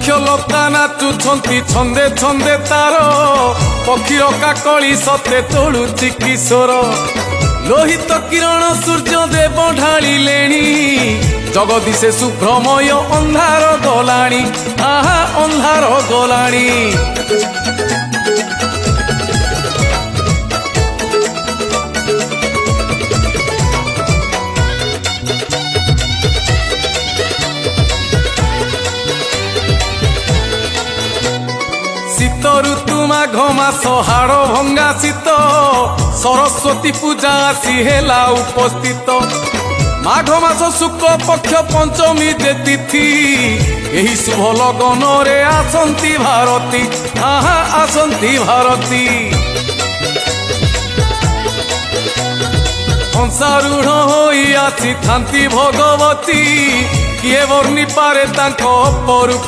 ବୃକ୍ଷଲତା ନାଚୁଛନ୍ତି ଛନ୍ଦେ ଛନ୍ଦେ ତାର ପକ୍ଷୀର କାକଳି ସତେ ତୋଳୁଛି କିଶୋର ଲୋହିତ କିରଣ ସୂର୍ଯ୍ୟ ଦେବ ଢାଳିଲେଣି ଜଗଦିଶେ ଶୁଭ୍ରମୟ ଅନ୍ଧାର ଗଲାଣି ଆହା ଅନ୍ଧାର ଗଲାଣି শীত ঋতু মাঘ মাস হাড় ভঙ্গা শীত সরস্বতী পূজা আসি হেলা উপস্থিত মাঘ মাস শুক্ল পক্ষ পঞ্চমী যে তিথি এই শুভ লগনরে আসন্তি ভারতী আহা আসন্তি ভারতী হংসারূঢ় হই আসিথাନ୍ତି ভগবতী কিয়ে বর্ণি পারে তাঙ্ক অপরূপ